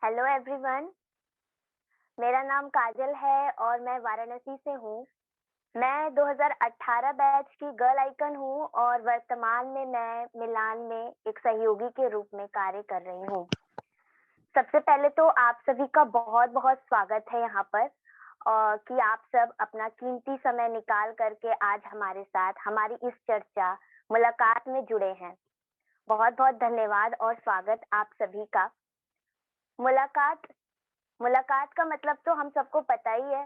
Hello everyone. मेरा नाम काजल है और मैं वाराणसी से हूँ। मैं 2018 बैच की गर्ल आइकन हूँ और वर्तमान में मैं मिलान में एक सहयोगी के रूप में कार्य कर रही हूँ। सबसे पहले तो आप सभी का बहुत बहुत स्वागत है यहाँ पर, और कि आप सब अपना कीमती समय निकाल करके आज हमारे साथ हमारी इस चर्चा मुलाकात में जुड़े हैं। बहुत बहुत धन्यवाद और स्वागत आप सभी का। मुलाकात मुलाकात का मतलब तो हम सबको पता ही है,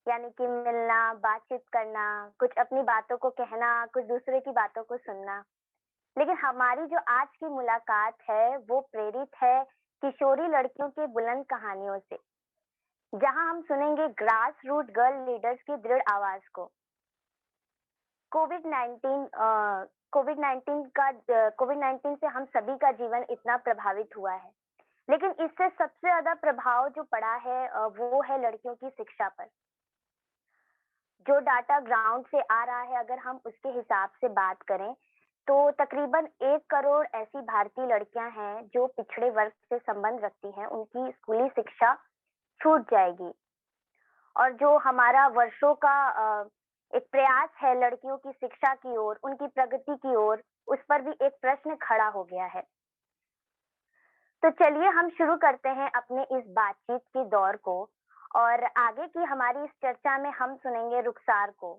यानी कि मिलना, बातचीत करना, कुछ अपनी बातों को कहना, कुछ दूसरे की बातों को सुनना। लेकिन हमारी जो आज की मुलाकात है वो प्रेरित है किशोरी लड़कियों की बुलंद कहानियों से, जहां हम सुनेंगे ग्रास रूट गर्ल लीडर्स की दृढ़ आवाज को। कोविड 19 कोविड 19 का कोविड 19 से हम सभी का जीवन इतना प्रभावित हुआ है, लेकिन इससे सबसे ज्यादा प्रभाव जो पड़ा है वो है लड़कियों की शिक्षा पर। जो डाटा ग्राउंड से आ रहा है, अगर हम उसके हिसाब से बात करें तो तकरीबन 1 करोड़ ऐसी भारतीय लड़कियां हैं जो पिछड़े वर्ग से संबंध रखती हैं, उनकी स्कूली शिक्षा छूट जाएगी। और जो हमारा वर्षों का एक प्रयास है लड़कियों की शिक्षा की ओर, उनकी प्रगति की ओर, उस पर भी एक प्रश्न खड़ा हो गया है। तो चलिए हम शुरू करते हैं अपने इस बातचीत के दौर को, और आगे की हमारी इस चर्चा में हम सुनेंगे रुखसार को।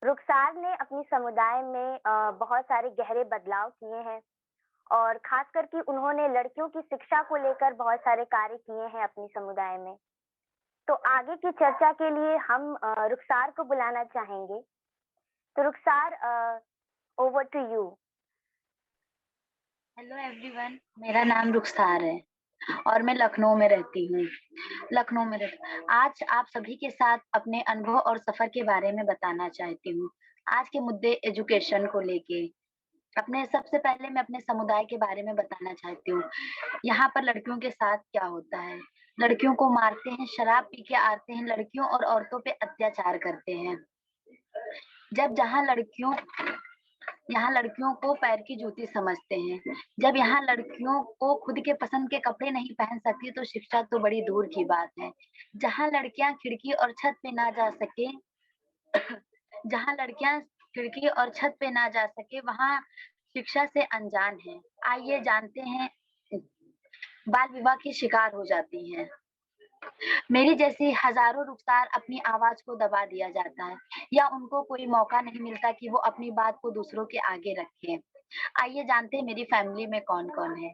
रुखसार ने अपनी समुदाय में बहुत सारे गहरे बदलाव किए हैं, और खास करके उन्होंने लड़कियों की शिक्षा को लेकर बहुत सारे कार्य किए हैं अपनी समुदाय में। तो आगे की चर्चा के लिए हम रुखसार को बुलाना चाहेंगे। तो Rukhsar, over to you. Hello everyone, मेरा नाम रुखसार है और मैं लखनऊ में रहती हूँ। आज आप सभी के साथ अपने अनुभव और सफर के बारे में बताना चाहती हूँ। आज के मुद्दे एजुकेशन को लेके अपने सबसे पहले मैं अपने समुदाय के बारे में बताना चाहती हूँ। यहाँ पर लड़कियों के साथ क्या होता है। लड़कियों को मारते हैं, शराब पी के आते हैं, लड़कियों और औरतों पे अत्याचार करते हैं। जब यहाँ लड़कियों को पैर की जूती समझते हैं। जब यहाँ लड़कियों को खुद के पसंद के कपड़े नहीं पहन सकती तो शिक्षा तो बड़ी दूर की बात है। जहाँ लड़कियां खिड़की और छत पे ना जा सके जहाँ लड़कियां खिड़की और छत पे ना जा सके वहाँ शिक्षा से अनजान है। आइए जानते हैं, बाल विवाह की शिकार हो जाती हैं। मेरी जैसी हजारों रुखसार अपनी आवाज को दबा दिया जाता है या उनको कोई मौका नहीं मिलता कि वो अपनी बात को दूसरों के आगे रखें। आइए जानते हैं मेरी फैमिली में कौन कौन है।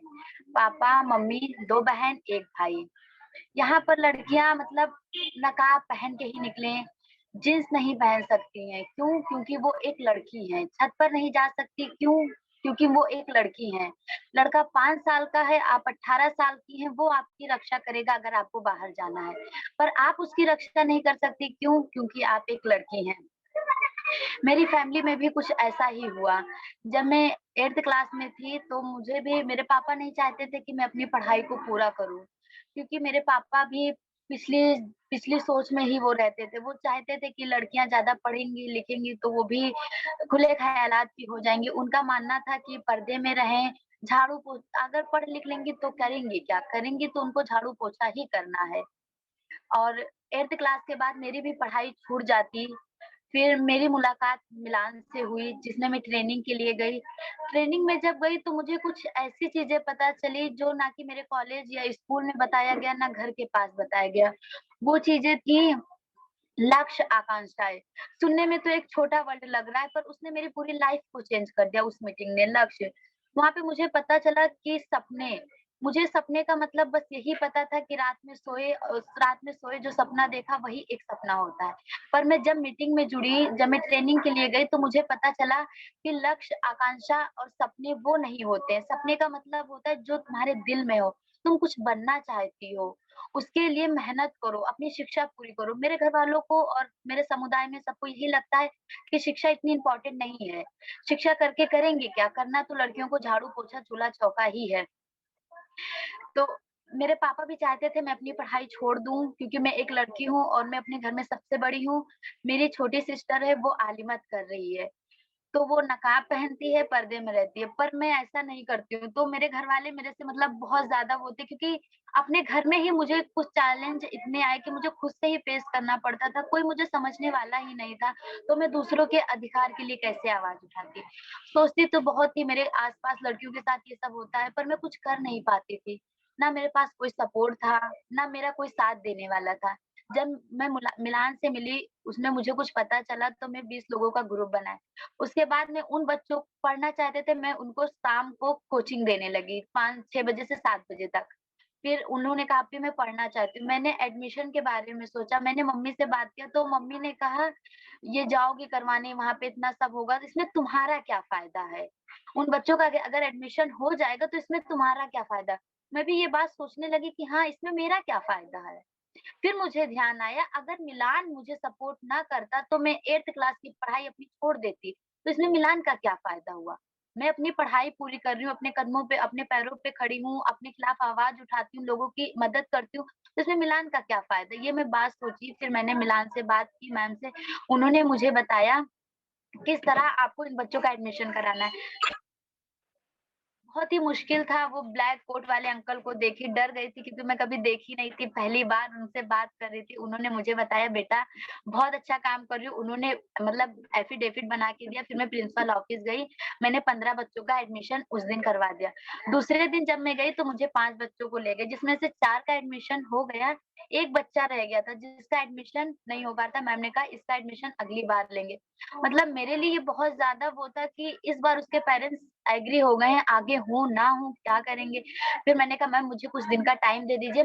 पापा, मम्मी, 2 बहन, 1 भाई। यहाँ पर लड़कियां मतलब नकाब पहन के ही निकले, जींस नहीं पहन सकती हैं। क्यों? क्योंकि वो एक लड़की है। छत पर नहीं जा सकती, क्यों? क्योंकि वो एक लड़की है। लड़का 5 साल का है, आप 18 साल की हैं, वो आपकी रक्षा करेगा अगर आपको बाहर जाना है, पर आप उसकी रक्षा नहीं कर सकती। क्यों? क्योंकि आप एक लड़की हैं। मेरी फैमिली में भी कुछ ऐसा ही हुआ। जब मैं 8th क्लास में थी तो मुझे भी मेरे पापा नहीं चाहते थे कि मैं अपनी पढ़ाई को पूरा करूं, क्योंकि मेरे पापा भी पिछली पिछली सोच में ही वो रहते थे। वो चाहते थे कि लड़कियां ज्यादा पढ़ेंगी लिखेंगी तो वो भी खुले ख्यालात की हो जाएंगी। उनका मानना था कि पर्दे में रहें, झाड़ू पोछा, अगर पढ़ लिख लेंगी तो करेंगी क्या? करेंगी तो उनको झाड़ू पोछा ही करना है। और 8th क्लास के बाद मेरी भी पढ़ाई छूट जाती। फिर मेरी मुलाकात मिलान से हुई, जिसमें मैं ट्रेनिंग के लिए गई। ट्रेनिंग में जब गई तो मुझे कुछ ऐसी चीजें पता चली जो ना कि मेरे कॉलेज या स्कूल में बताया गया, ना घर के पास बताया गया। वो चीजें थी लक्ष्य, आकांक्षाएं। सुनने में तो एक छोटा वर्ड लग रहा है, पर उसने मेरी पूरी लाइफ को चेंज कर दिया। उस मीटिंग ने लक्ष्य, वहां पे मुझे पता चला कि सपने, मुझे सपने का मतलब बस यही पता था कि रात में सोए जो सपना देखा वही एक सपना होता है। पर मैं जब मीटिंग में जुड़ी, जब मैं ट्रेनिंग के लिए गई तो मुझे पता चला कि लक्ष्य, आकांक्षा और सपने वो नहीं होते हैं। सपने का मतलब होता है जो तुम्हारे दिल में हो, तुम कुछ बनना चाहती हो, उसके लिए मेहनत करो, अपनी शिक्षा पूरी करो। मेरे घर वालों को और मेरे समुदाय में सबको यही लगता है कि शिक्षा इतनी इम्पोर्टेंट नहीं है। शिक्षा करके करेंगे क्या? करना तो लड़कियों को झाड़ू पोछा चूल्हा चौका ही है। तो मेरे पापा भी चाहते थे मैं अपनी पढ़ाई छोड़ दूं, क्योंकि मैं एक लड़की हूँ और मैं अपने घर में सबसे बड़ी हूँ। मेरी छोटी सिस्टर है, वो आलिमत कर रही है। तो वो नकाब पहनती है, पर्दे में रहती है, पर मैं ऐसा नहीं करती हूँ। तो मेरे घरवाले मेरे से मतलब बहुत ज़्यादा वो थे, क्योंकि अपने घर में ही मुझे कुछ चैलेंज इतने आए कि मुझे खुद से ही फेस करना पड़ता था, कोई मुझे समझने वाला ही नहीं था, तो मैं दूसरों के अधिकार के लिए कैसे आवाज़ उठाती। सोचती तो बहुत थी, मेरे आस-पास लड़कियों के साथ ये सब होता है, पर मैं कुछ कर नहीं पाती थी। ना मेरे पास कोई सपोर्ट था, ना मेरा कोई साथ देने वाला था। जब मैं मिलान से मिली, उसमें मुझे कुछ पता चला, तो मैं 20 लोगों का ग्रुप बनाया। उसके बाद मैं उन बच्चों पढ़ना चाहते थे, मैं उनको शाम को कोचिंग देने लगी 5-6 बजे से 7 बजे तक। फिर उन्होंने कहा कि मैं पढ़ना चाहती हूँ। मैंने एडमिशन के बारे में सोचा, मैंने मम्मी से बात किया, तो मम्मी ने कहा, "ये जाओगी करवाने, वहाँ पे इतना सब होगा, तो इसमें तुम्हारा क्या फ़ायदा है? उन बच्चों का अगर एडमिशन हो जाएगा, तो इसमें तुम्हारा क्या फ़ायदा?" मैं भी ये बात सोचने लगी कि हाँ, इसमें मेरा क्या फ़ायदा है? फिर मुझे ध्यान आया, अगर मिलान मुझे सपोर्ट ना करता तो मैं 8th क्लास की पढ़ाई अपनी छोड़ देती। तो इसमें मिलान का क्या फ़ायदा हुआ? मैं अपनी पढ़ाई पूरी कर रही हूँ, अपने कदमों पे, अपने पैरों पे खड़ी हूँ, अपने खिलाफ आवाज़ उठाती हूँ, लोगों की मदद करती हूँ, तो इसमें मिलान का क्या फ़ायदा? ये मैं बात सोची, फिर मैंने मिलान से बात की, मैम से। उन्होंने मुझे बताया किस तरह आपको इन बच्चों का एडमिशन कराना है। बहुत ही मुश्किल था, वो ब्लैक कोट वाले अंकल को देखी डर गई थी, क्योंकि मैं कभी देखी नहीं थी, पहली बार उनसे बात कर रही थी। उन्होंने मुझे बताया, बेटा बहुत अच्छा काम कर रही हो। उन्होंने मतलब एफिडेविट बना के दिया, फिर मैं प्रिंसिपल ऑफिस गई, मैंने 15 बच्चों का एडमिशन उस दिन करवा दिया। दूसरे दिन जब मैं गई तो मुझे 5 बच्चों को ले गए, जिसमें से 4 का एडमिशन हो गया, 1 बच्चा रह गया था जिसका एडमिशन नहीं हो पाया था। मैम ने कहा, इसका एडमिशन अगली बार लेंगे। मतलब मेरे लिए ये बहुत ज़्यादा वो था कि इस बार उसके पेरेंट्स एग्री हो गए हैं, आगे हो ना हो क्या करेंगे? फिर मैंने कहा, मैम मुझे कुछ दिन का टाइम दे दीजिए,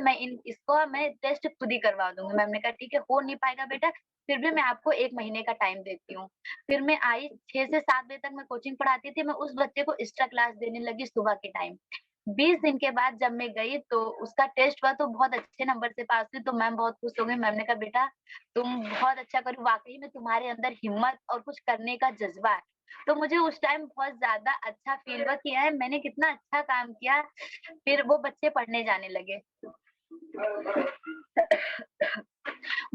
इसको मैं टेस्ट खुद ही करवा दूँगी। मैम ने कहा, ठीक है, हो नहीं पाएगा बेटा, फिर भी मैं आपको 1 महीने का टाइम देती हूँ। फिर मैं आई, 6 से 7 बजे तक मैं कोचिंग पढ़ाती थी, मैं उस बच्चे को एक्स्ट्रा क्लास देने लगी सुबह के टाइम। 20 दिन के बाद जब मैं गई तो उसका टेस्ट हुआ, तो बहुत अच्छे नंबर से पास हुई, तो मैम बहुत खुश हो गई। मैम ने कहा, बेटा तुम बहुत अच्छा कर रही हो, वाक़ई में तुम्हारे अंदर हिम्मत और कुछ करने का जज़्बा है। तो मुझे उस टाइम बहुत ज़्यादा अच्छा फ़ील हुआ कि यार मैंने कितना अच्छा काम किया। फिर वो बच्चे पढ़ने जाने लगे।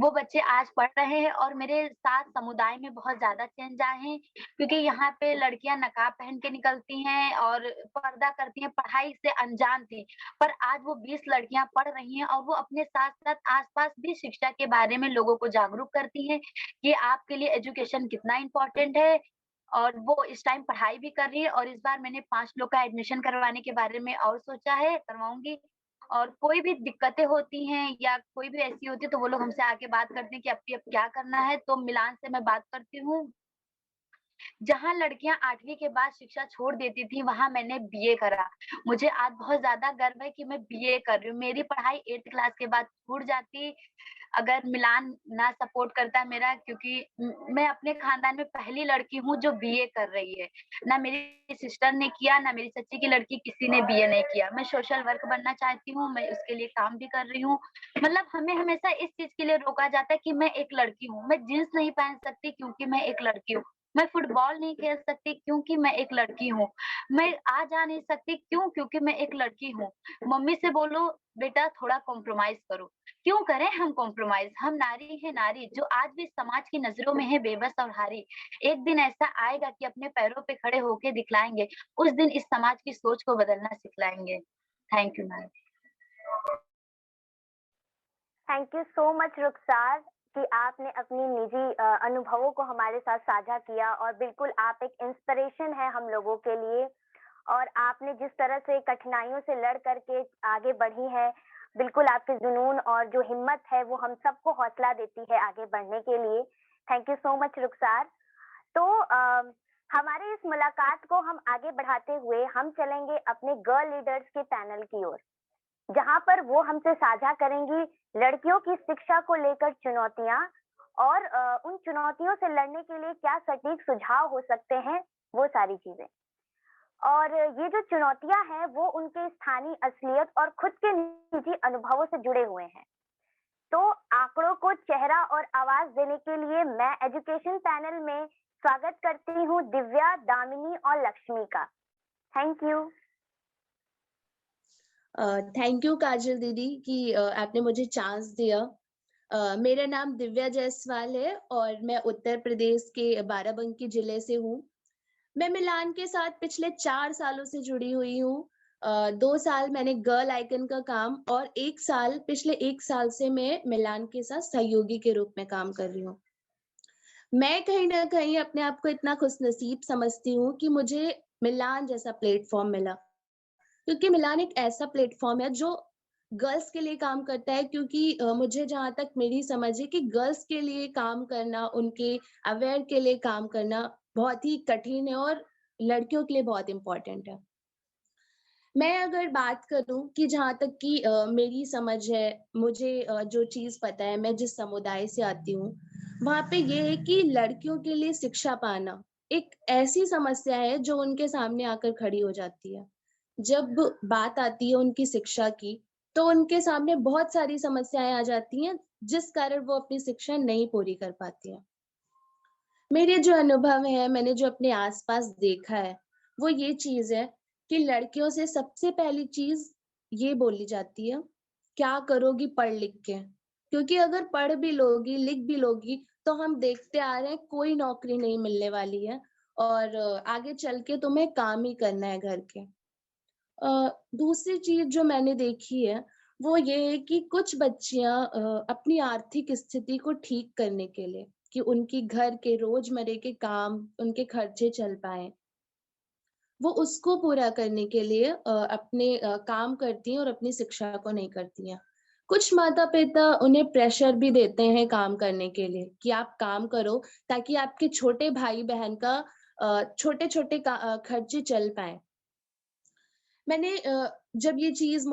वो बच्चे आज पढ़ रहे हैं और मेरे साथ समुदाय में बहुत ज़्यादा चेंज आए हैं, क्योंकि यहाँ पे लड़कियाँ नकाब पहन के निकलती हैं और पर्दा करती हैं, पढ़ाई से अनजान थी। पर आज वो 20 लड़कियाँ पढ़ रही हैं और वो अपने साथ-साथ आस-पास भी शिक्षा के बारे में लोगों को जागरूक करती हैं, कि आपके लिए एजुकेशन कितना इम्पोर्टेंट है। और वो इस टाइम पढ़ाई भी कर रही है, और इस बार मैंने 5 लोग का एडमिशन करवाने के बारे में और सोचा है, करवाऊँगी। और कोई भी दिक्कतें होती हैं या कोई भी ऐसी होती है, तो वो लोग हमसे आके बात करते हैं कि अब क्या करना है, तो मिलान से मैं बात करती हूँ। जहाँ लड़कियाँ 8वीं के बाद शिक्षा छोड़ देती थी, वहाँ मैंने बीए करा। मुझे आज बहुत ज़्यादा गर्व है कि मैं बीए कर रही हूँ। मेरी पढ़ाई 8th क्लास के बाद छूट जाती, अगर मिलान ना सपोर्ट करता मेरा, क्योंकि मैं अपने खानदान में पहली लड़की हूँ जो बीए कर रही है। ना मेरी सिस्टर ने किया, ना मेरी चाची की लड़की, किसी ने बीए नहीं किया। मैं सोशल वर्क बनना चाहती हूँ, मैं उसके लिए काम भी कर रही हूँ। मतलब हमें हमेशा इस चीज़ के लिए रोका जाता है कि मैं एक लड़की हूँ। मैं जीन्स नहीं पहन सकती क्योंकि मैं एक लड़की हूँ। मैं फुटबॉल नहीं खेल सकती क्योंकि मैं एक लड़की हूँ। मैं आ-जा नहीं सकती क्यों? क्योंकि मैं एक लड़की हूँ। मम्मी से बोलो, बेटा थोड़ा कॉम्प्रोमाइज़ करो। क्यों करें हम कॉम्प्रोमाइज़? हम नारी हैं, नारी जो आज भी समाज की नज़रों में है बेबस और हारी। एक दिन ऐसा आएगा कि अपने पैरों पे खड़े होके दिखलाएँगे। उस दिन इस समाज की सोच को बदलना सिखलाएँगे। Thank you ma'am. Thank you so much Rukhsar कि आपने अपनी निजी अनुभवों को हमारे साथ साझा किया और बिल्कुल आप एक इंस्पिरेशन है हम लोगों के लिए और आपने जिस तरह से कठिनाइयों से लड़ करके आगे बढ़ी है बिल्कुल आपके जुनून और जो हिम्मत है वो हम सबको हौसला देती है आगे बढ़ने के लिए। थैंक यू सो मच रुखसार। तो हमारे इस मुलाकात को हम आगे बढ़ाते हुए हम चलेंगे अपने गर्ल लीडर्स के पैनल की ओर जहां पर वो हमसे साझा करेंगी लड़कियों की शिक्षा को लेकर चुनौतियां और उन चुनौतियों से लड़ने के लिए क्या सटीक सुझाव हो सकते हैं वो सारी चीजें। और ये जो चुनौतियां हैं वो उनके स्थानीय असलियत और खुद के निजी अनुभवों से जुड़े हुए हैं। तो आंकड़ों को चेहरा और आवाज देने के लिए मैं एजुकेशन पैनल में स्वागत करती हूँ दिव्या, दामिनी और लक्ष्मी का। Thank you. थैंक यू काजल दीदी कि आपने मुझे चांस दिया। मेरा नाम दिव्या जायसवाल है और मैं उत्तर प्रदेश के बाराबंकी जिले से हूँ। मैं मिलान के साथ पिछले 4 सालों से जुड़ी हुई हूँ। 2 साल मैंने गर्ल आइकन का काम और 1 साल पिछले 1 साल से मैं मिलान के साथ सहयोगी के रूप में काम कर रही हूँ। मैं कहीं न कहीं अपने आप को इतना खुशनसीब समझती हूँ कि मुझे मिलान जैसा प्लेटफ़ॉर्म मिला। क्योंकि मिलान एक ऐसा प्लेटफ़ॉर्म है जो गर्ल्स के लिए काम करता है, क्योंकि मुझे जहाँ तक मेरी समझ है कि गर्ल्स के लिए काम करना, उनके अवेयर के लिए काम करना बहुत ही कठिन है और लड़कियों के लिए बहुत इम्पोर्टेंट है। मैं अगर बात करूँ कि जहाँ तक कि मेरी समझ है, मुझे जो चीज़ पता है, मैं जिस समुदाय से आती हूँ, वहाँ पे ये है कि लड़कियों के लिए शिक्षा पाना एक ऐसी समस्या है जो उनके सामने आकर खड़ी हो जाती है। जब बात आती है उनकी शिक्षा की, तो उनके सामने बहुत सारी समस्याएँ आ जाती हैं, जिस कारण वो अपनी शिक्षा नहीं पूरी कर पाती हैं। मेरे जो अनुभव हैं, मैंने जो अपने आस-पास देखा है, वो ये चीज़ है कि लड़कियों से सबसे पहली चीज़ ये बोली जाती है, क्या करोगी पढ़-लिख के? क्योंकि अगर पढ़ भी लोगी, लिख भी लोगी, तो हम देखते आ रहे हैं कोई नौकरी नहीं मिलने वाली है और आगे चल के तुम्हें काम ही करना है घर के। दूसरी चीज़ जो मैंने देखी है, वो ये है कि कुछ बच्चियाँ अपनी आर्थिक स्थिति को ठीक करने के लिए कि उनकी घर के रोज़मर्रे के काम, उनके खर्चे चल पाएँ, वो उसको पूरा करने के लिए अपने काम करती हैं और अपनी शिक्षा को नहीं करती हैं। कुछ माता-पिता उन्हें प्रेशर भी देते हैं काम करने के लिए कि आप काम करो ताकि आपके छोटे भाई-बहन का छोटे-छोटे खर्चे चल पाएँ। जब ये चीज़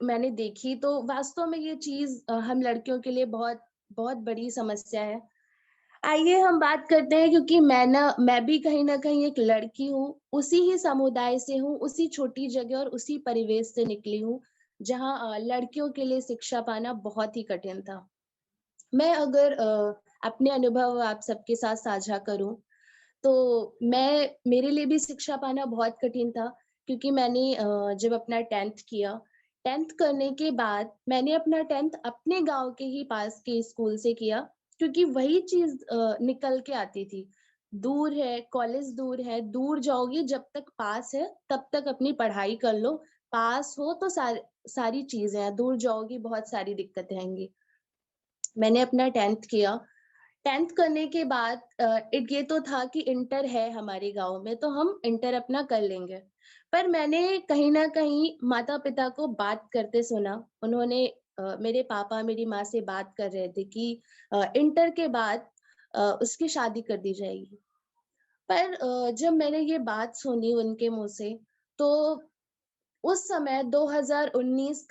मैंने देखी तो वास्तव में ये चीज़ हम लड़कियों के लिए बहुत बहुत बड़ी समस्या है। आइए हम बात करते हैं, क्योंकि मैं भी कहीं न कहीं एक लड़की हूँ, उसी ही समुदाय से हूँ, उसी छोटी जगह और उसी परिवेश से निकली हूँ, जहाँ लड़कियों के लिए शिक्षा पाना बहुत ही कठिन था। मैं अगर अपने अनुभव आप सबके साथ साझा करूँ, तो मेरे लिए भी शिक्षा पाना बहुत कठिन था, क्योंकि मैंने जब अपना 10th किया, 10th करने के बाद मैंने अपना 10th अपने गाँव के ही पास के स्कूल से किया, क्योंकि वही चीज़ निकल के आती थी। दूर है, कॉलेज दूर है, दूर जाओगी जब तक पास है, तब तक अपनी पढ़ाई कर लो, पास हो तो सारी चीज़ें हैं, दूर जाओगी बहुत सारी दिक्कतें आएँगी। मैंने अपना 10th किया, 10th करने के बाद ये तो था कि इंटर है हमारे गाँव में, तो हम इंटर अपना कर लेंगे। पर मैंने कहीं न कहीं माता-पिता को बात करते सुना। उन्होंने मेरे पापा मेरी माँ से बात कर रहे थे कि इंटर के बाद उसकी शादी कर दी जाएगी। पर जब मैंने ये बात सुनी उनके मुँह से, तो उस समय 2019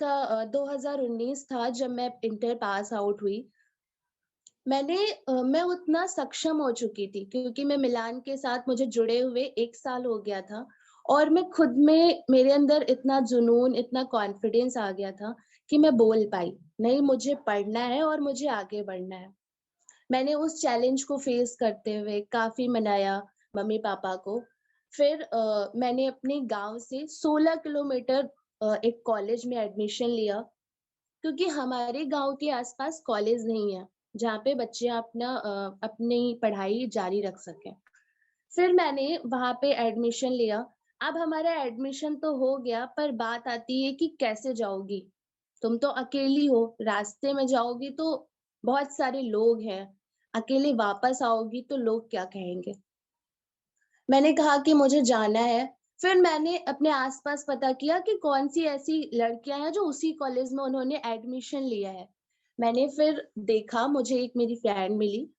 था जब मैं इंटर पास आउट हुई। मैं उतना सक्षम हो चुकी थी, क्योंकि मैं मिलान के साथ मुझे जुड़े हुए 1 साल हो गया था और मैं खुद में मेरे अंदर इतना जुनून, इतना कॉन्फिडेंस आ गया था कि मैं बोल पाई, नहीं मुझे पढ़ना है और मुझे आगे बढ़ना है। मैंने उस चैलेंज को फेस करते हुए काफ़ी मनाया मम्मी-पापा को। फिर मैंने अपने गाँव से 16 किलोमीटर एक कॉलेज में एडमिशन लिया, क्योंकि हमारे गाँव के आस-पास कॉलेज नहीं है, जहाँ पे बच्चे अपनी पढ़ाई जारी रख सकें। फिर मैंने वहाँ पे एडमिशन लिया। अब हमारा एडमिशन तो हो गया, पर बात आती है कि कैसे जाओगी? तुम तो अकेली हो, रास्ते में जाओगी तो बहुत सारे लोग हैं, अकेले वापस आओगी तो लोग क्या कहेंगे? मैंने कहा कि मुझे जाना है। फिर मैंने अपने आस-पास पता किया कि कौन-सी ऐसी लड़कियाँ हैं जो उसी कॉलेज में उन्होंने एडमिशन लिया है। मैंने फिर देखा, मुझे एक मेरी फ्रेंड मिली,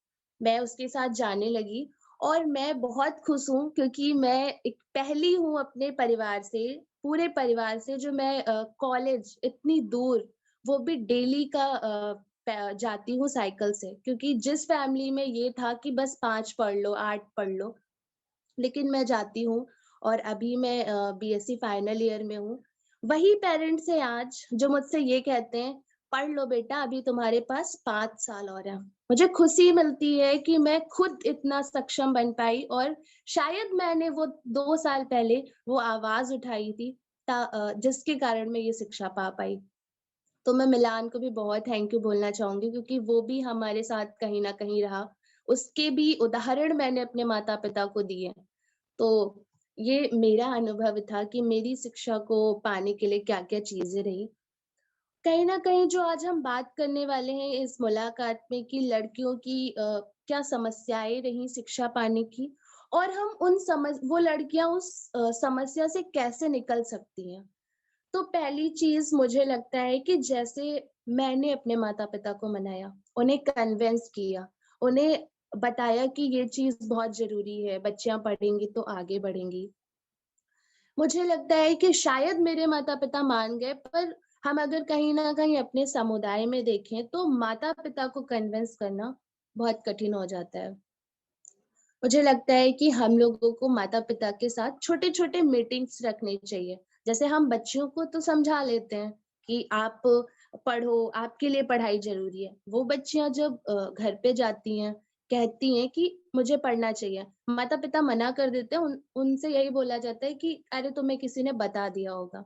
मैं उसके साथ जाने लगी और मैं बहुत खुश हूँ, क्योंकि मैं एक पहली हूँ अपने परिवार से, पूरे परिवार से जो मैं कॉलेज इतनी दूर, वो भी डेली का जाती हूँ साइकिल से, क्योंकि जिस फैमिली में ये था कि बस 5 पढ़ लो, 8 पढ़ लो, लेकिन मैं जाती हूँ और अभी मैं बीएससी फाइनल ईयर में हूँ। वही पेरेंट्स हैं आज जो मुझसे ये कहते हैं, "पढ़ लो बेटा, अभी तुम्हारे पास 5 साल और हैं।" मुझे खुशी मिलती है कि मैं खुद इतना सक्षम बन पाई और शायद मैंने वो 2 साल पहले वो आवाज़ उठाई थी, जिसके कारण मैं ये शिक्षा पा पाई। तो मैं मिलान को भी बहुत थैंक यू बोलना चाहूँगी, क्योंकि वो भी हमारे साथ कहीं न कहीं रहा। उसके भी उदाहरण मैंने अपने माता-पिता को दिए। तो ये मेरा अनुभव था कि मेरी शिक्षा को पाने के लिए क्या-क्या चीज़ें रही। कहीं न कहीं जो आज हम बात करने वाले हैं इस मुलाकात में कि लड़कियों की क्या समस्याएँ रहीं शिक्षा पाने की और हम वो लड़कियाँ उस समस्या से कैसे निकल सकती हैं। तो पहली चीज़ मुझे लगता है कि जैसे मैंने अपने माता-पिता को मनाया, उन्हें कन्विंस किया, उन्हें बताया कि ये चीज़ बहुत ज़रूरी है, बच्चियाँ पढ़ेंगी तो आगे बढ़ेंगी। मुझे लगता है कि शायद मेरे माता-पिता मान गए, पर हम अगर कहीं न कहीं अपने समुदाय में देखें, तो माता-पिता को कन्विंस करना बहुत कठिन हो जाता है। मुझे लगता है कि हम लोगों को माता-पिता के साथ छोटे-छोटे मीटिंग्स रखने चाहिए। जैसे हम बच्चियों को तो समझा लेते हैं कि आप पढ़ो, आपके लिए पढ़ाई ज़रूरी है। वो बच्चियाँ जब घर पे जाती हैं, कहती हैं कि मुझे पढ़ना चाहिए, माता-पिता मना कर देते हैं, उनसे यही बोला जाता है कि अरे तुम्हें किसी ने बता दिया होगा।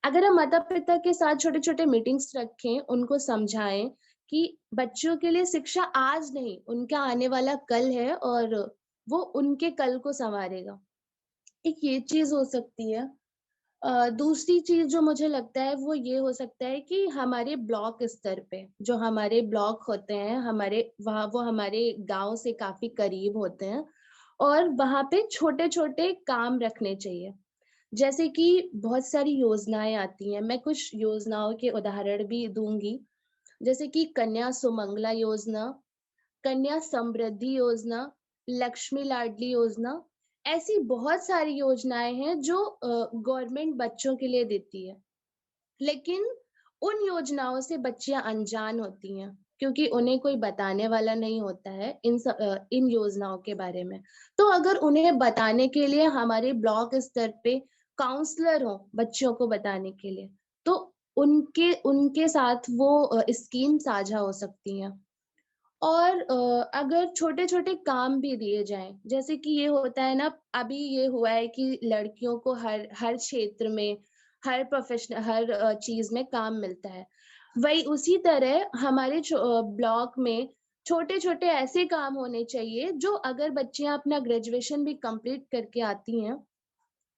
अगर हम माता-पिता के साथ छोटे-छोटे मीटिंग्स रखें, उनको समझाएँ कि बच्चों के लिए शिक्षा आज नहीं, उनका आने वाला कल है और वो उनके कल को सँवारेगा। एक ये चीज़ हो सकती है। दूसरी चीज़ जो मुझे लगता है वो ये हो सकता है कि हमारे ब्लॉक स्तर पे, जो हमारे ब्लॉक होते हैं, वो हमारे गाँव से काफ़ी करीब होते हैं और वहाँ पे छोटे-छोटे काम रखने चाहिए। जैसे कि बहुत सारी योजनाएँ आती हैं, मैं कुछ योजनाओं के उदाहरण भी दूँगी, जैसे कि कन्या सुमंगला योजना, कन्या समृद्धि योजना, लक्ष्मी लाडली योजना, ऐसी बहुत सारी योजनाएँ हैं जो गवर्नमेंट बच्चों के लिए देती है। लेकिन उन योजनाओं से बच्चियाँ अनजान होती हैं, क्योंकि उन्हें कोई बताने वाला नहीं होता है इन योजनाओं के बारे में। तो अगर उन्हें बताने के लिए हमारे ब्लॉक स्तर पे काउंसलर हों, बच्चियों को बताने के लिए, तो उनके उनके साथ वो स्कीम साझा हो सकती हैं। और अगर छोटे-छोटे काम भी दिए जाएँ, जैसे कि ये होता है ना, अभी ये हुआ है कि लड़कियों को हर हर क्षेत्र में, हर चीज़ में काम मिलता है। वही उसी तरह हमारे ब्लॉक में छोटे-छोटे ऐसे काम होने चाहिए, जो अगर बच्चियाँ अपना ग्रेजुएशन भी कंप्लीट करके आती हैं,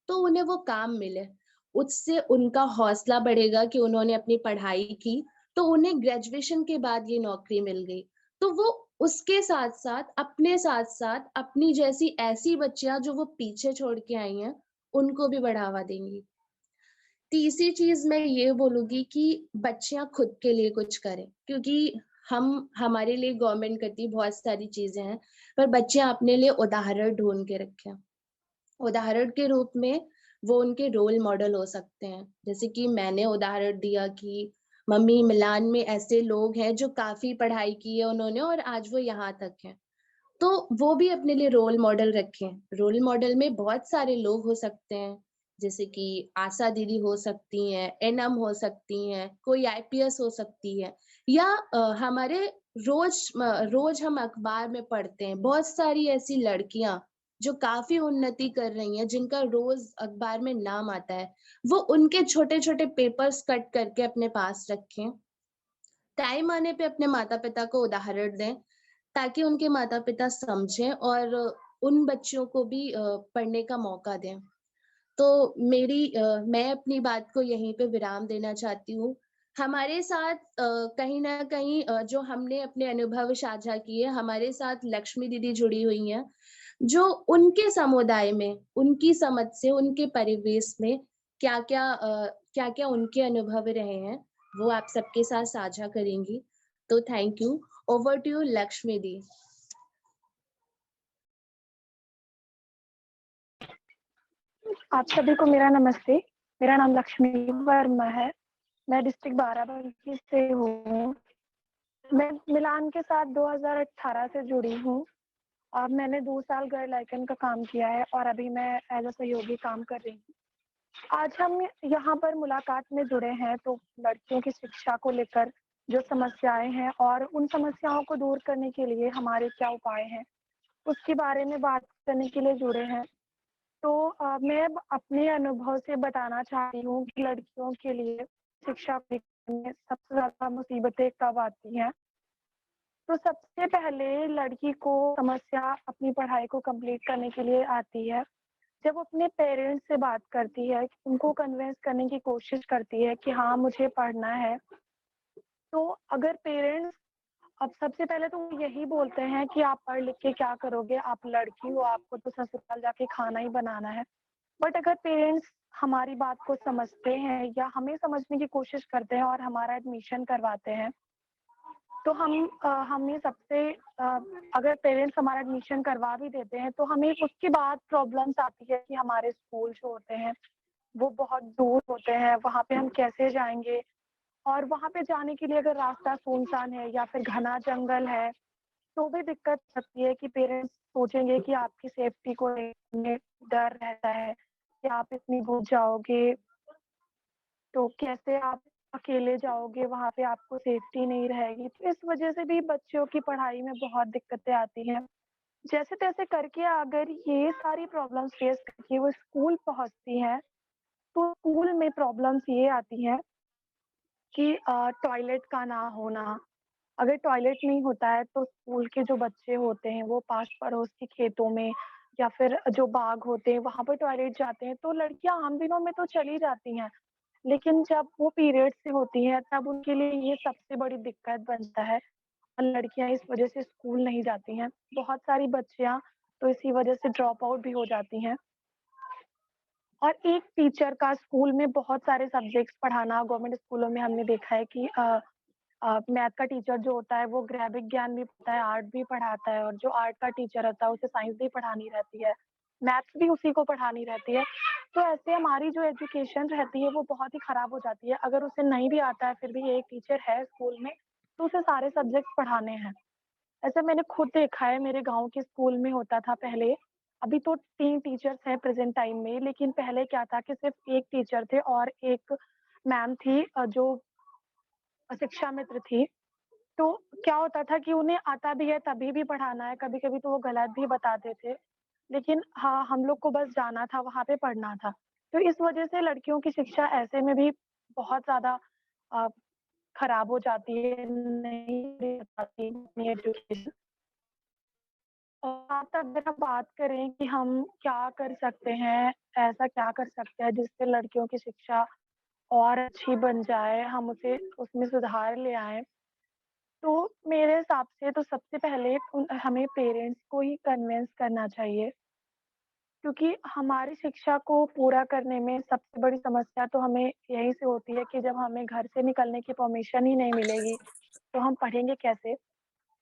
तो उन्हें वो काम मिले। उससे उनका हौसला बढ़ेगा कि उन्होंने अपनी पढ़ाई की, तो उन्हें ग्रेजुएशन के बाद ये नौकरी मिल गई। तो वो उसके साथ-साथ, अपने साथ-साथ अपनी जैसी ऐसी बच्चियाँ जो वो पीछे छोड़ के आई हैं, उनको भी बढ़ावा देंगी। तीसरी चीज़ मैं ये बोलूँगी कि बच्चियाँ खुद के लिए कुछ करें, क्योंकि हमारे लिए गवर्नमेंट करती बहुत सारी चीज़ें हैं, पर बच्चियाँ अपने लिए उदाहरण ढूँढ के रखें। उदाहरण के रूप में वो उनके रोल मॉडल हो सकते हैं। जैसे कि मैंने उदाहरण दिया कि मम्मी मिलान में ऐसे लोग हैं जो काफ़ी पढ़ाई की है उन्होंने और आज वो यहाँ तक हैं। तो वो भी अपने लिए रोल मॉडल रखें। रोल मॉडल में बहुत सारे लोग हो सकते हैं, जैसे कि आशा दीदी हो सकती हैं, एनम हो सकती हैं, कोई आईपीएस हो सकती है या हमारे रोज़ हम अखबार में पढ़ते हैं, बहुत सारी ऐसी लड़कियाँ जो काफ़ी उन्नति कर रही हैं, जिनका रोज़ अखबार में नाम आता है, वो उनके छोटे-छोटे पेपर्स कट करके अपने पास रखें। टाइम आने पे अपने माता-पिता को उदाहरण दें, ताकि उनके माता-पिता समझें और उन बच्चियों को भी पढ़ने का मौका दें। तो मैं अपनी बात को यहीं पे विराम देना चाहती हूँ। हमारे साथ कहीं न कहीं जो हमने अपने अनुभव साझा किए, हमारे साथ लक्ष्मी दीदी जुड़ी हुई हैं, जो उनके समुदाय में, उनकी समझ से, उनके परिवेश में क्या-क्या उनके अनुभव रहे हैं, वो आप सबके साथ साझा करेंगी। तो thank you. Over to you Lakshmi di. आप सभी को मेरा नमस्ते। मेरा नाम लक्ष्मी वर्मा है। मैं डिस्ट्रिक्ट बाराबंकी से हूँ। मैं मिलान के साथ 2018 से जुड़ी हूँ और मैंने 2 साल गर्ल आइकन का काम किया है और अभी मैं एज अ सहयोगी काम कर रही हूँ। आज हम यहाँ पर मुलाकात में जुड़े हैं तो लड़कियों की शिक्षा को लेकर जो समस्याएं हैं और उन समस्याओं को दूर करने के लिए हमारे क्या उपाय हैं, उसके बारे में बात करने के लिए जुड़े हैं। तो मैं अपने अनुभव से बताना चाहती हूँ कि लड़कियों के लिए शिक्षा में सबसे ज़्यादा मुसीबतें कब आती हैं। तो सबसे पहले लड़की को समस्या अपनी पढ़ाई को कंप्लीट करने के लिए आती है। जब वो अपने पेरेंट्स से बात करती है, उनको कन्विंस करने की कोशिश करती है कि हाँ, मुझे पढ़ना है, तो अगर पेरेंट्स अब सबसे पहले तो वो यही बोलते हैं कि आप पढ़ लिख के क्या करोगे? आप लड़की हो, आपको तो ससुराल जाके खाना ही बनाना है। बट अगर पेरेंट्स हमारी बात को समझते हैं या हमें समझने की कोशिश करते हैं और हमारा एडमिशन करवाते हैं, तो हमें अगर पेरेंट्स हमारा एडमिशन करवा भी देते हैं, तो हमें उसके बाद प्रॉब्लम्स आती है कि हमारे स्कूल जो होते हैं, वो बहुत दूर होते हैं, वहाँ पे हम कैसे जाएँगे? और वहाँ पे जाने के लिए अगर रास्ता सुनसान है या फिर घना जंगल है, तो भी दिक्कत लगती है कि पेरेंट्स सोचेंगे कि आपकी सेफ्टी को लेके डर रहता है कि आप इतनी दूर जाओगे, तो कैसे आप अकेले जाओगे, वहाँ पे आपको सेफ्टी नहीं रहेगी। तो इस वजह से भी बच्चों की पढ़ाई में बहुत दिक्कतें आती हैं। जैसे-तैसे करके अगर ये सारी प्रॉब्लम्स फेस करके वो स्कूल पहुँचती हैं, तो स्कूल में प्रॉब्लम्स ये आती हैं कि टॉयलेट का ना होना। अगर टॉयलेट नहीं होता है तो स्कूल के जो बच्चे होते हैं वो पास-पड़ोस के खेतों में या फिर जो बाग होते हैं वहाँ पर टॉयलेट जाते हैं, तो लड़कियाँ आम दिनों में तो चली जाती हैं। लेकिन जब वो पीरियड्स से होती हैं तब उनके लिए ये सबसे बड़ी दिक्कत बनता है और लड़कियाँ इस वज़ह से स्कूल नहीं जाती हैं। बहुत सारी बच्चियाँ तो इसी वज़ह से ड्रॉप आउट भी हो जाती हैं। और एक टीचर का स्कूल में बहुत सारे सब्जेक्ट्स पढ़ाना गवर्नमेंट स्कूलों में हमने देखा है कि मैथ का टीचर जो होता है वो गृह विज्ञान भी पढ़ाता है, आर्ट भी पढ़ाता है और जो आर्ट का टीचर होता है उसे साइंस भी पढ़ानी रहती है, मैथ्स भी उसी को पढ़ानी रहती है। तो ऐसे हमारी जो एजुकेशन रहती है वो बहुत ही खराब हो जाती है। अगर उसे नहीं भी आता है फिर भी एक टीचर है स्कूल में, तो उसे सारे सब्जेक्ट्स पढ़ाने हैं। ऐसा मैंने खुद देखा है मेरे गाँव के स्कूल में होता था पहले। अभी तो 3 टीचर्स हैं प्रेज़ेंट टाइम में, लेकिन पहले क्या था कि सिर्फ़ 1 टीचर थे और 1 मैम थी जो शिक्षा मित्र थी। तो क्या होता था कि उन्हें आता भी है तभी भी पढ़ाना है, कभी-कभी तो वो गलत भी बताते थे। लेकिन हाँ, हम लोग को बस जाना था, वहाँ पे पढ़ना था। तो इस वज़ह से लड़कियों की शिक्षा ऐसे में भी बहुत ज़्यादा अ, खराब हो जाती है, नहीं दे पाती अपनी एजुकेशन। और अगर हम बात करें कि हम क्या कर सकते हैं, ऐसा क्या कर सकते हैं जिससे लड़कियों की शिक्षा और अच्छी बन जाए, हम उसे उसमें सुधार ले आएँ। तो मेरे हिसाब से तो सबसे पहले हमें पेरेंट्स को ही कन्विंस करना चाहिए, क्योंकि हमारी शिक्षा को पूरा करने में सबसे बड़ी समस्या तो हमें यहीं से होती है कि जब हमें घर से निकलने की परमिशन ही नहीं मिलेगी, तो हम पढ़ेंगे कैसे?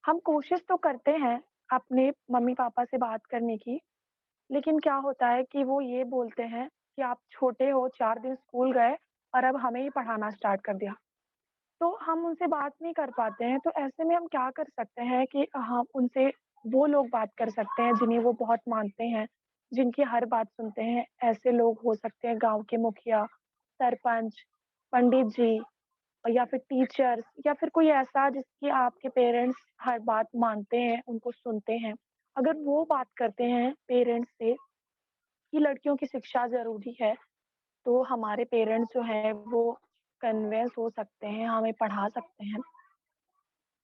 हम कोशिश तो करते हैं अपने मम्मी-पापा से बात करने की, लेकिन क्या होता है कि वो ये बोलते हैं कि आप छोटे हो, 4 दिन स्कूल गए और अब हमें ही पढ़ाना स्टार्ट कर दिया। तो हम उनसे बात नहीं कर पाते हैं, तो ऐसे में हम क्या कर सकते हैं कि हम उनसे वो लोग बात कर सकते हैं जिन्हें वो बहुत मानते हैं, जिनकी हर बात सुनते हैं। ऐसे लोग हो सकते हैं गाँव के मुखिया, सरपंच, पंडित जी या फिर टीचर्स या फिर कोई ऐसा जिसकी आपके पेरेंट्स हर बात मानते हैं, उनको सुनते हैं। अगर वो बात करते हैं पेरेंट्स से कि लड़कियों की शिक्षा ज़रूरी है, तो हमारे पेरेंट्स जो हैं वो कन्विंस हो सकते हैं, हमें पढ़ा सकते हैं।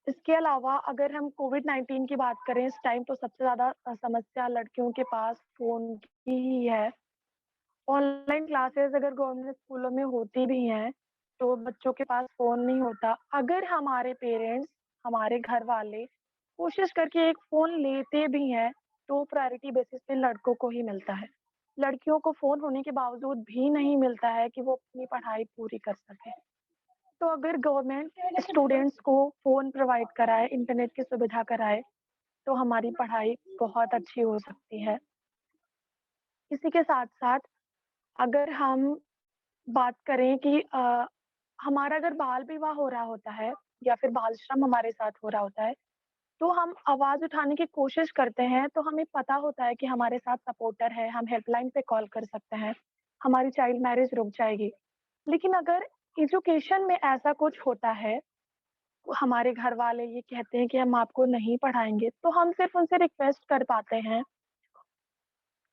इसके अलावा अगर हम कोविड-19 की बात करें इस टाइम तो सबसे ज़्यादा समस्या लड़कियों के पास फ़ोन की ही है। ऑनलाइन क्लासेस अगर गवर्नमेंट स्कूलों में होती भी हैं, तो बच्चों के पास फ़ोन नहीं होता। अगर हमारे पेरेंट्स, हमारे घर वाले कोशिश करके एक फ़ोन लेते भी हैं, तो प्रायोरिटी बेसिस पे लड़कों को ही मिलता है। लड़कियों को फ़ोन होने के बावजूद भी नहीं मिलता है कि वो अपनी पढ़ाई पूरी कर सकें। तो अगर गवर्नमेंट स्टूडेंट्स को फ़ोन प्रोवाइड कराए, इंटरनेट की सुविधा कराए, तो हमारी पढ़ाई बहुत अच्छी हो सकती है। इसी के साथ-साथ अगर हम बात करें कि हमारा अगर बाल विवाह हो रहा होता है या फिर बाल श्रम हमारे साथ हो रहा होता है, तो हम आवाज़ उठाने की कोशिश करते हैं, तो हमें पता होता है कि हमारे साथ सपोर्टर है, हम हेल्पलाइन पे कॉल कर सकते हैं, हमारी चाइल्ड मैरिज रुक जाएगी। लेकिन अगर एजुकेशन में ऐसा कुछ होता है, हमारे घर वाले ये कहते हैं कि हम आपको नहीं पढ़ाएँगे, तो हम सिर्फ़ उनसे रिक्वेस्ट कर पाते हैं,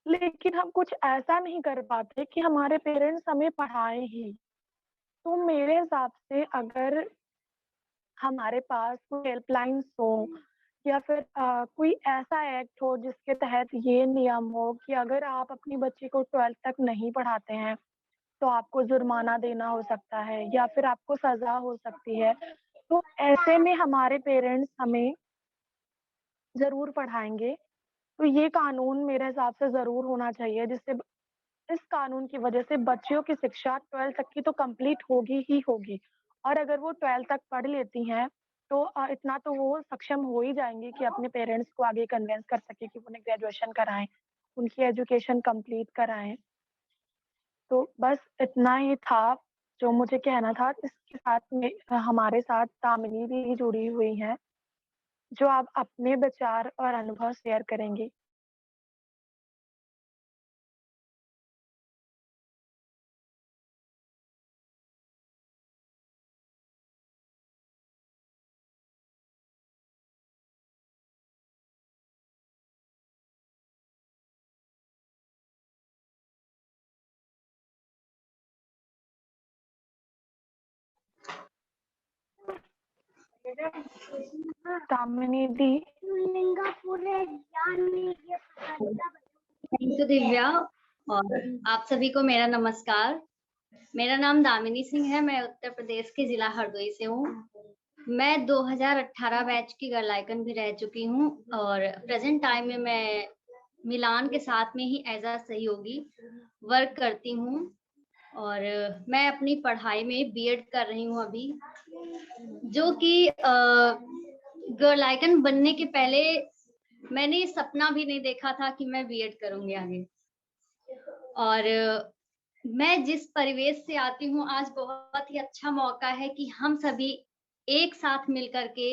लेकिन हम कुछ ऐसा नहीं कर पाते कि हमारे पेरेंट्स हमें पढ़ाएँ ही। तो मेरे हिसाब से अगर हमारे पास कोई हेल्पलाइन्स हो या फिर कोई ऐसा एक्ट हो जिसके तहत ये नियम हो कि अगर आप अपनी बच्ची को 12th तक नहीं पढ़ाते हैं, तो आपको जुर्माना देना हो सकता है या फिर आपको सज़ा हो सकती है। तो ऐसे में हमारे पेरेंट्स हमें ज़रूर पढ़ाएँगे। तो ये कानून मेरे हिसाब से ज़रूर होना चाहिए, जिससे इस कानून की वजह से बच्चियों की शिक्षा 12th तक की तो कंप्लीट होगी ही होगी, और अगर वो 12th तक पढ़ लेती हैं, तो इतना तो वो सक्षम हो ही जाएँगी कि अपने पेरेंट्स को आगे कन्विंस कर सकें कि वो उन्हें ग्रेजुएशन कराएँ, उनकी एजुकेशन कंप्लीट कराएँ। तो बस इतना ही था जो मुझे कहना था। इसके साथ में हमारे साथ दामिनी भी जुड़ी हुई हैं, जो आप अपने विचार और अनुभव शेयर करेंगी। दामिनी दी। Thank you Divya. और आप सभी को मेरा नमस्कार। मेरा नाम दामिनी सिंह है। मैं उत्तर प्रदेश के जिला हरदोई से हूँ। मैं 2018 बैच की गर्ल आइकन भी रह चुकी हूँ और प्रेजेंट टाइम में मैं मिलान के साथ में ही एज अ सहयोगी वर्क करती हूँ और मैं अपनी पढ़ाई में बीएड कर रही हूँ अभी, जो कि गर्ल आइकन बनने के पहले मैंने सपना भी नहीं देखा था कि मैं बीएड करूंगी आगे। और मैं जिस परिवेश से आती हूँ, आज बहुत ही अच्छा मौका है कि हम सभी एक साथ मिलकर के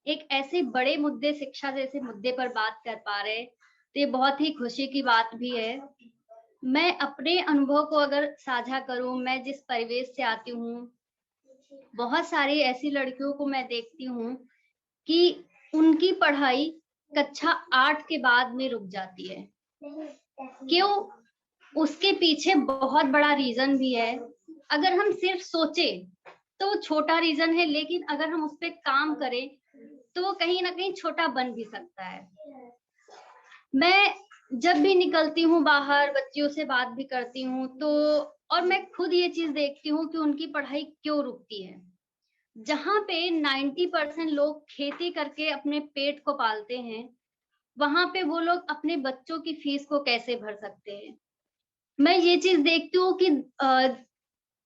एक ऐसे बड़े मुद्दे, शिक्षा जैसे मुद्दे पर बात कर पा रहे, तो ये बहुत ही खुशी की बात भी है। मैं अपने अनुभव को अगर साझा करूं, मैं जिस परिवेश से आती हूँ, बहुत सारी ऐसी लड़कियों को मैं देखती हूँ कि उनकी पढ़ाई कक्षा 8 के बाद में रुक जाती है। क्यों? उसके पीछे बहुत बड़ा रीजन भी है। अगर हम सिर्फ सोचे तो छोटा रीजन है, लेकिन अगर हम उस पर काम करें तो वो कहीं ना कहीं छोटा बन भी सकता है। मैं जब भी निकलती हूँ बाहर, बच्चियों से बात भी करती हूँ, तो और मैं खुद ये चीज देखती हूँ कि उनकी पढ़ाई क्यों रुकती है। जहाँ पे 90% लोग खेती करके अपने पेट को पालते हैं, वहां पे वो लोग अपने बच्चों की फीस को कैसे भर सकते हैं। मैं ये चीज देखती हूँ कि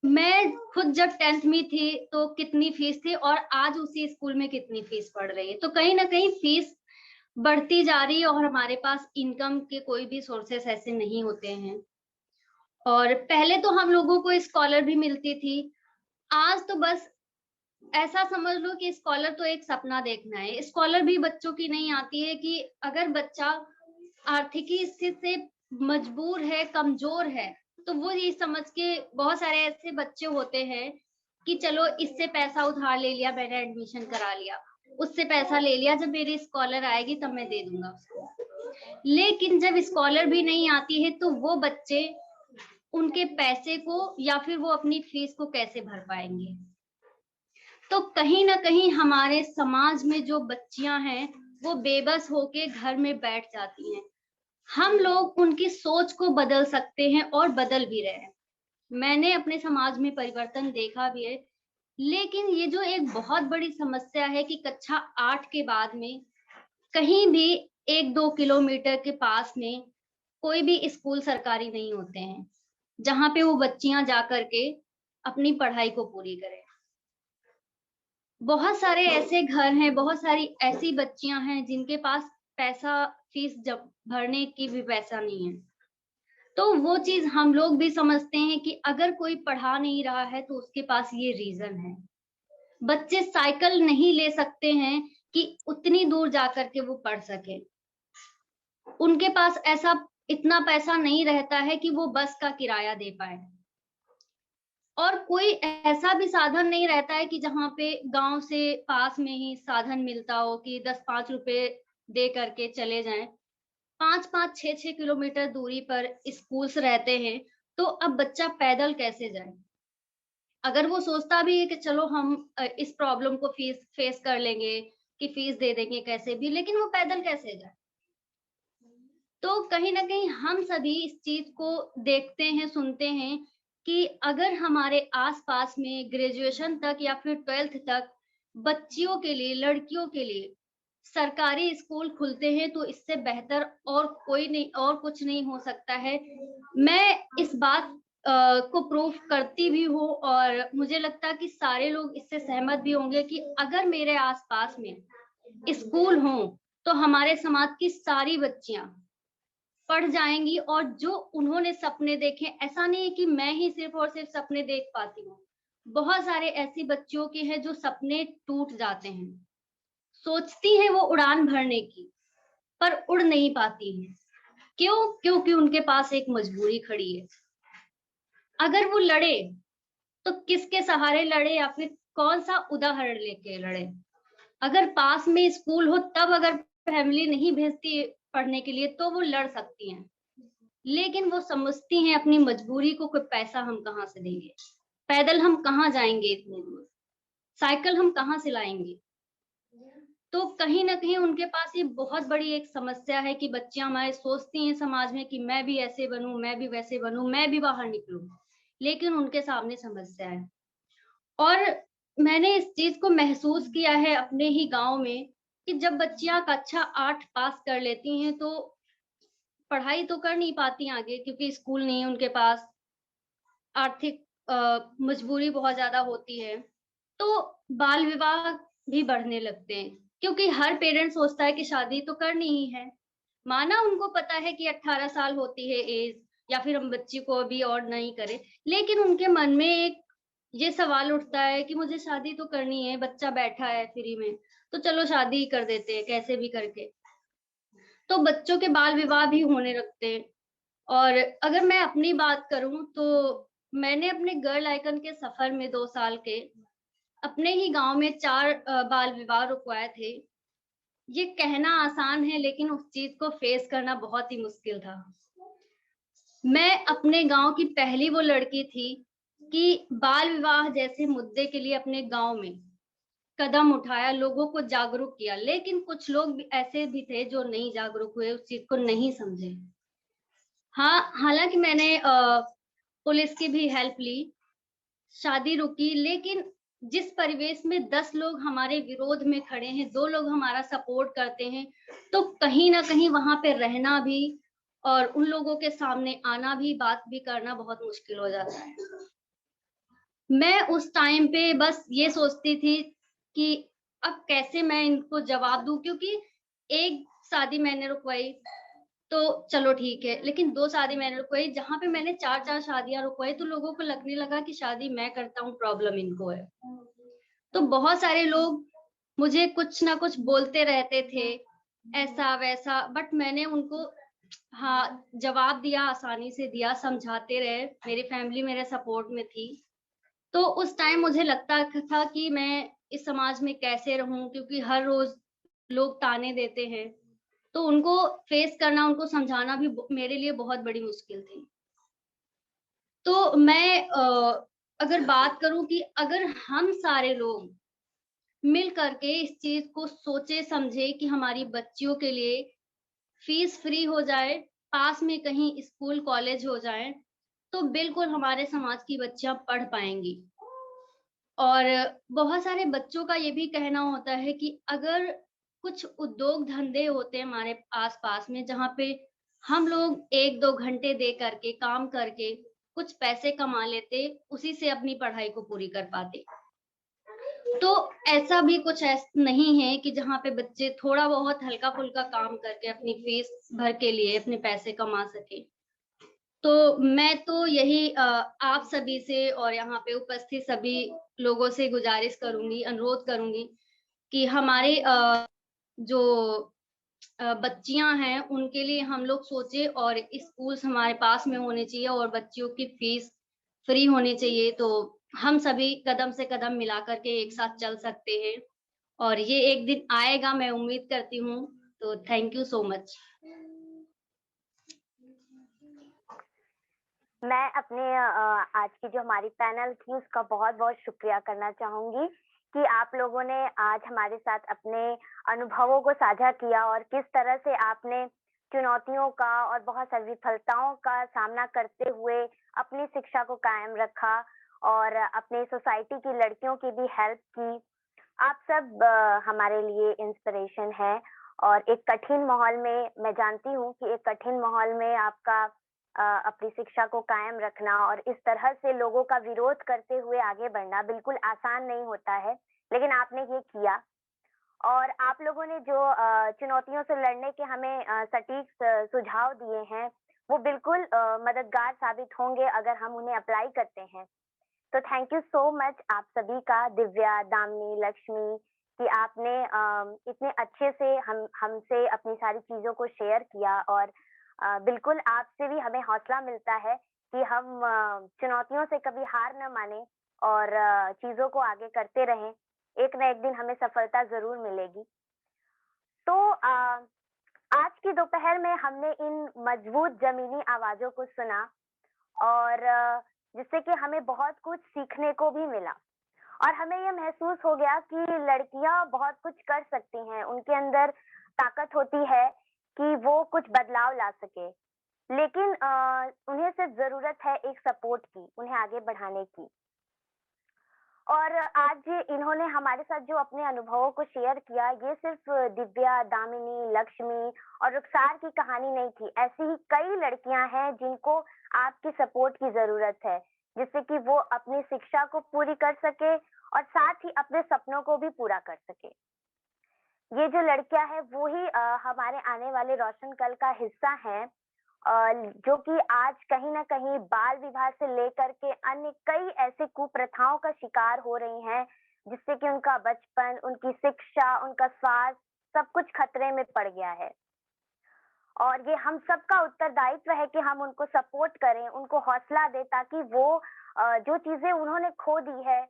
मैं खुद जब 10th में थी तो कितनी फीस थी और आज उसी स्कूल में कितनी फीस पड़ रही है। तो कहीं ना कहीं फीस बढ़ती जा रही है और हमारे पास इनकम के कोई भी सोर्सेस ऐसे नहीं होते हैं। और पहले तो हम लोगों को स्कॉलर भी मिलती थी, आज तो बस ऐसा समझ लो कि स्कॉलर तो एक सपना देखना है। स्कॉलर भी बच्चों की नहीं आती है कि अगर बच्चा आर्थिकी स्थिति से मजबूर है, कमजोर है, तो वो ये समझ के, बहुत सारे ऐसे बच्चे होते हैं कि चलो इससे पैसा उधार ले लिया, मैंने एडमिशन करा लिया, उससे पैसा ले लिया, जब मेरी स्कॉलर आएगी तब मैं दे दूंगा उसको। लेकिन जब स्कॉलर भी नहीं आती है तो वो बच्चे उनके पैसे को या फिर वो अपनी फीस को कैसे भर पाएंगे। तो कहीं ना कहीं हमारे समाज में जो बच्चियां हैं वो बेबस होके घर में बैठ जाती हैं। हम लोग उनकी सोच को बदल सकते हैं और बदल भी रहे हैं। मैंने अपने समाज में परिवर्तन देखा भी है। लेकिन ये जो एक बहुत बड़ी समस्या है कि कक्षा 8 के बाद में कहीं भी 1-2 किलोमीटर के पास में कोई भी स्कूल सरकारी नहीं होते हैं जहां पे वो बच्चियां जा करके अपनी पढ़ाई को पूरी करें। बहुत सारे ऐसे घर हैं, बहुत सारी ऐसी बच्चियां हैं जिनके पास पैसा, फीस जब भरने की भी पैसा नहीं है। तो वो चीज हम लोग भी समझते हैं कि अगर कोई पढ़ा नहीं रहा है तो उसके पास ये रीजन है। बच्चे साइकिल नहीं ले सकते हैं कि उतनी दूर जाकर के वो पढ़ सके। उनके पास ऐसा इतना पैसा नहीं रहता है कि वो बस का किराया दे पाए, और कोई ऐसा भी साधन नहीं रहता है कि जहाँ पे गांव से पास में ही साधन मिलता हो कि 10-5 रुपए दे करके चले जाएं। 5-5, 6-6 किलोमीटर दूरी पर स्कूल्स रहते हैं, तो अब बच्चा पैदल कैसे जाए। अगर वो सोचता भी है कि चलो हम इस प्रॉब्लम को फेस कर लेंगे कि फीस दे देंगे कैसे भी, लेकिन वो पैदल कैसे जाए। तो कहीं ना कहीं हम सभी इस चीज को देखते हैं, सुनते हैं कि अगर हमारे आसपास में ग्रेजुएशन तक या फिर 12th तक बच्चियों के लिए, लड़कियों के लिए सरकारी स्कूल खुलते हैं तो इससे बेहतर और कोई नहीं, और कुछ नहीं हो सकता है। मैं इस बात को प्रूफ करती भी हूँ और मुझे लगता है कि सारे लोग इससे सहमत भी होंगे कि अगर मेरे आसपास में स्कूल हो तो हमारे समाज की सारी बच्चियां पढ़ जाएंगी। और जो उन्होंने सपने देखे, ऐसा नहीं है कि मैं ही सिर्फ और सिर्फ सपने देख पाती हूँ, बहुत सारे ऐसी बच्चियों के हैं जो सपने टूट जाते हैं, सोचती हैं वो उड़ान भरने की पर उड़ नहीं पाती हैं। क्यों? क्योंकि उनके पास एक मजबूरी खड़ी है। अगर वो लड़े तो किसके सहारे लड़े या फिर कौन सा उदाहरण लेके लड़े? अगर पास में स्कूल हो तब अगर फैमिली नहीं भेजती पढ़ने के लिए तो वो लड़ सकती हैं, लेकिन वो समझती हैं अपनी मजबूरी को, कोई पैसा हम कहाँ से देंगे, पैदल हम कहाँ जाएंगे इतने दूर, साइकिल हम कहाँ से लाएंगे। तो कहीं ना कहीं उनके पास ये बहुत बड़ी एक समस्या है कि बच्चियां हमारे सोचती हैं समाज में कि मैं भी ऐसे बनूं, मैं भी वैसे बनूं, मैं भी बाहर निकलूं, लेकिन उनके सामने समस्या है। और मैंने इस चीज को महसूस किया है अपने ही गांव में कि जब बच्चियां कक्षा 8 पास कर लेती हैं तो पढ़ाई तो कर नहीं पाती आगे, क्योंकि स्कूल नहीं है उनके पास, आर्थिक मजबूरी बहुत ज्यादा होती है, तो बाल विवाह भी बढ़ने लगते हैं, क्योंकि हर पेरेंट सोचता है कि शादी तो करनी ही है। माना उनको पता है कि 18 साल होती है एज, या फिर हम बच्ची को अभी और नहीं करें, लेकिन उनके मन में एक ये सवाल उठता है कि मुझे शादी तो करनी है, बच्चा बैठा है फ्री में, तो चलो शादी ही कर देते हैं कैसे भी करके। तो बच्चों के बाल विवाह भी होने लगते हैं। और अगर मैं अपनी बात करूं तो मैंने अपने गर्ल आइकन के सफर में 2 साल के अपने ही गांव में 4 बाल विवाह रुकवाए थे। ये कहना आसान है लेकिन उस चीज को फेस करना बहुत ही मुश्किल था। मैं अपने गांव की पहली वो लड़की थी कि बाल विवाह जैसे मुद्दे के लिए अपने गांव में कदम उठाया, लोगों को जागरूक किया, लेकिन कुछ लोग भी ऐसे भी थे जो नहीं जागरूक हुए, उस चीज को नहीं समझे। हाँ, हालांकि मैंने पुलिस की भी हेल्प ली, शादी रुकी, लेकिन जिस परिवेश में 10 लोग हमारे विरोध में खड़े हैं, 2 लोग हमारा सपोर्ट करते हैं, तो कहीं ना कहीं वहां पे रहना भी और उन लोगों के सामने आना भी, बात भी करना बहुत मुश्किल हो जाता है। मैं उस टाइम पे बस ये सोचती थी कि अब कैसे मैं इनको जवाब दूं, क्योंकि एक शादी मैंने रुकवाई तो चलो ठीक है, लेकिन 2 शादी मैंने रुकवाई, जहां पे मैंने 4 शादियां रुकवाई तो लोगों को लगने लगा कि शादी मैं करता हूँ, प्रॉब्लम इनको है। तो बहुत सारे लोग मुझे कुछ ना कुछ बोलते रहते थे, ऐसा वैसा, बट मैंने उनको हाँ जवाब दिया, आसानी से दिया, समझाते रहे, मेरी फैमिली मेरे सपोर्ट में थी। तो उस टाइम मुझे लगता था कि मैं इस समाज में कैसे रहूं, क्योंकि हर रोज लोग ताने देते हैं, तो उनको फेस करना, उनको समझाना भी मेरे लिए बहुत बड़ी मुश्किल थी। तो मैं अगर बात करूं कि अगर हम सारे लोग मिल करके इस चीज को सोचे समझे कि हमारी बच्चियों के लिए फीस फ्री हो जाए, पास में कहीं स्कूल कॉलेज हो जाए, तो बिल्कुल हमारे समाज की बच्चियां पढ़ पाएंगी। और बहुत सारे बच्चों का ये भी कहना होता है कि अगर कुछ उद्योग धंधे होते हैं हमारे आसपास में, जहाँ पे हम लोग 1-2 घंटे दे करके काम करके कुछ पैसे कमा लेते, उसी से अपनी पढ़ाई को पूरी कर पाते। तो ऐसा भी कुछ नहीं है कि जहाँ पे बच्चे थोड़ा बहुत हल्का फुल्का काम करके अपनी फीस भर के लिए अपने पैसे कमा सके। तो मैं तो यही आप सभी से और यहाँ पे उपस्थित सभी लोगों से गुजारिश करूंगी, अनुरोध करूंगी कि हमारे जो बच्चियां हैं उनके लिए हम लोग सोचे, और स्कूल हमारे पास में होने चाहिए और बच्चियों की फीस फ्री होनी चाहिए। तो हम सभी कदम से कदम मिला करके एक साथ चल सकते हैं, और ये एक दिन आएगा, मैं उम्मीद करती हूँ। तो थैंक यू सो मच। मैं अपने आज की जो हमारी पैनल थी उसका बहुत बहुत शुक्रिया करना चाहूंगी कि आप लोगों ने आज हमारे साथ अपने अनुभवों को साझा किया और किस तरह से आपने चुनौतियों का और बहुत सारी विफलताओं का सामना करते हुए अपनी शिक्षा को कायम रखा और अपने सोसाइटी की लड़कियों की भी हेल्प की। आप सब हमारे लिए इंस्पिरेशन है और एक कठिन माहौल में मैं जानती हूँ कि एक कठिन माहौल में आपका अपनी शिक्षा को कायम रखना और इस तरह से लोगों का विरोध करते हुए आगे बढ़ना बिल्कुल आसान नहीं होता है, लेकिन आपने ये किया और आप लोगों ने जो चुनौतियों से लड़ने के हमें सटीक सुझाव दिए हैं, वो बिल्कुल मददगार साबित होंगे अगर हम उन्हें अप्लाई करते हैं। तो थैंक यू सो मच आप सभी का, दिव्या, दामिनी, लक्ष्मी, कि आपने इतने अच्छे से हमसे अपनी सारी चीज़ों को शेयर किया और बिल्कुल आपसे भी हमें हौसला मिलता है कि हम चुनौतियों से कभी हार न मानें और चीज़ों को आगे करते रहें। एक ना एक दिन हमें सफलता ज़रूर मिलेगी। तो आज की दोपहर में हमने इन मजबूत ज़मीनी आवाज़ों को सुना और जिससे कि हमें बहुत कुछ सीखने को भी मिला और हमें ये महसूस हो गया कि लड़कियां बहुत कुछ कर सकती हैं, उनके अंदर ताकत होती है कि वो कुछ बदलाव ला सके, लेकिन उन्हें सिर्फ जरूरत है एक सपोर्ट की, उन्हें आगे बढ़ाने की। और आज इन्होंने हमारे साथ जो अपने अनुभवों को शेयर किया, ये सिर्फ दिव्या, दामिनी, लक्ष्मी और रुखसार की कहानी नहीं थी। ऐसी ही कई लड़कियां हैं जिनको आपकी सपोर्ट की जरूरत है, जिससे कि वो अपनी शिक्षा को पूरी कर सके और साथ ही अपने सपनों को भी पूरा कर सके। ये जो लड़कियां हैं वो ही हमारे आने वाले रोशन कल का हिस्सा हैं, जो कि आज कहीं न कहीं बाल विवाह से लेकर के अन्य कई ऐसे कुप्रथाओं का शिकार हो रही हैं, जिससे कि उनका बचपन, उनकी शिक्षा, उनका स्वास्थ्य सब कुछ खतरे में पड़ गया है। और ये हम सबका उत्तरदायित्व है कि हम उनको सपोर्ट करें, उनको हौसला दें ताकि वो जो चीज़ें उन्होंने खो दी है,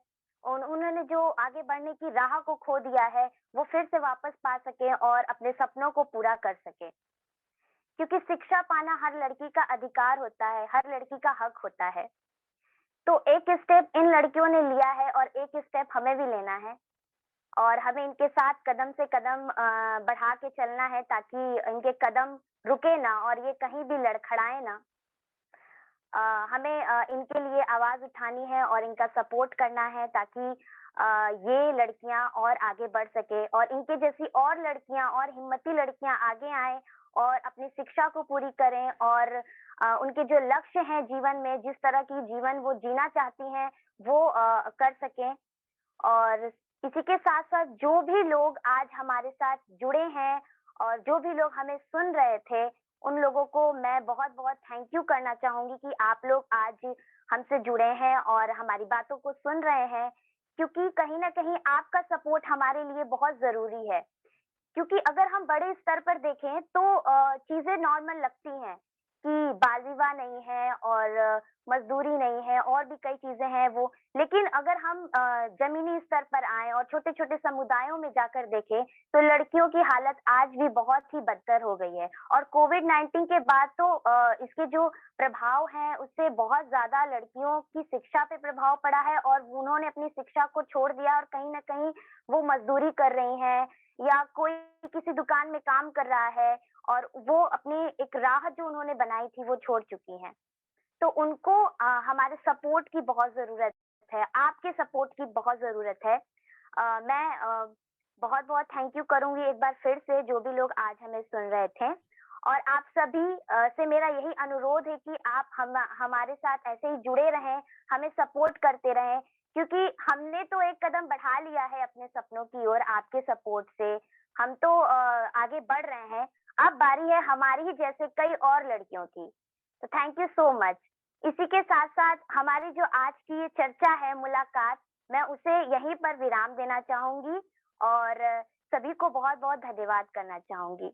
उन्होंने जो आगे बढ़ने की राह को खो दिया है, वो फिर से वापस पा सकें और अपने सपनों को पूरा कर सकें। क्योंकि शिक्षा पाना हर लड़की का अधिकार होता है, हर लड़की का हक होता है। तो एक स्टेप इन लड़कियों ने लिया है और एक स्टेप हमें भी लेना है और हमें इनके साथ कदम से कदम बढ़ा के चलना है ताकि इनके कदम रुके ना और ये कहीं भी लड़खड़ाए ना। हमें इनके लिए आवाज़ उठानी है और इनका सपोर्ट करना है ताकि ये लड़कियां और आगे बढ़ सके और इनके जैसी और लड़कियां और हिम्मती लड़कियां आगे आएं और अपनी शिक्षा को पूरी करें और उनके जो लक्ष्य हैं जीवन में, जिस तरह की जीवन वो जीना चाहती हैं, वो कर सकें। और इसी के साथ-साथ जो भी लोग आज हमारे साथ जुड़े हैं और जो भी लोग हमें सुन रहे थे, उन लोगों को मैं बहुत-बहुत थैंक यू करना चाहूँगी कि आप लोग आज हमसे जुड़े हैं और हमारी बातों को सुन रहे हैं, क्योंकि कहीं न कहीं आपका सपोर्ट हमारे लिए बहुत ज़रूरी है। क्योंकि अगर हम बड़े स्तर पर देखें तो चीज़ें नॉर्मल लगती हैं कि बाल विवाह नहीं है और मजदूरी नहीं है और भी कई चीज़ें हैं वो। लेकिन अगर हम ज़मीनी स्तर पर आएँ और छोटे-छोटे समुदायों में जाकर देखें, तो लड़कियों की हालत आज भी बहुत ही बदतर हो गई है और कोविड-19 के बाद तो इसके जो प्रभाव हैं, उससे बहुत ज़्यादा लड़कियों की शिक्षा पे प्रभाव पड़ा है और उन्होंने अपनी शिक्षा को छोड़ दिया और कहीं न कहीं वो मजदूरी कर रही हैं या कोई किसी दुकान में काम कर रहा है और वो अपनी एक राह जो उन्होंने बनाई थी वो छोड़ चुकी हैं। तो उनको हमारे सपोर्ट की बहुत ज़रूरत है, आपके सपोर्ट की बहुत ज़रूरत है। मैं बहुत-बहुत थैंक यू करूँगी एक बार फिर से जो भी लोग आज हमें सुन रहे थे और आप सभी से मेरा यही अनुरोध है कि आप हमारे साथ ऐसे ही जुड़े रहें, हमें सपोर्ट करते रहें क्योंकि हमने तो एक कदम बढ़ा लिया है अपने सपनों की ओर आपके सपोर्ट से। हम तो आगे बढ़ रहे हैं, अब बारी है हमारी ही जैसे कई और लड़कियों की। तो थैंक यू सो मच। इसी के साथ-साथ हमारी जो आज की ये चर्चा है, मुलाकात, मैं उसे यहीं पर विराम देना चाहूँगी और सभी को बहुत-बहुत धन्यवाद करना चाहूँगी।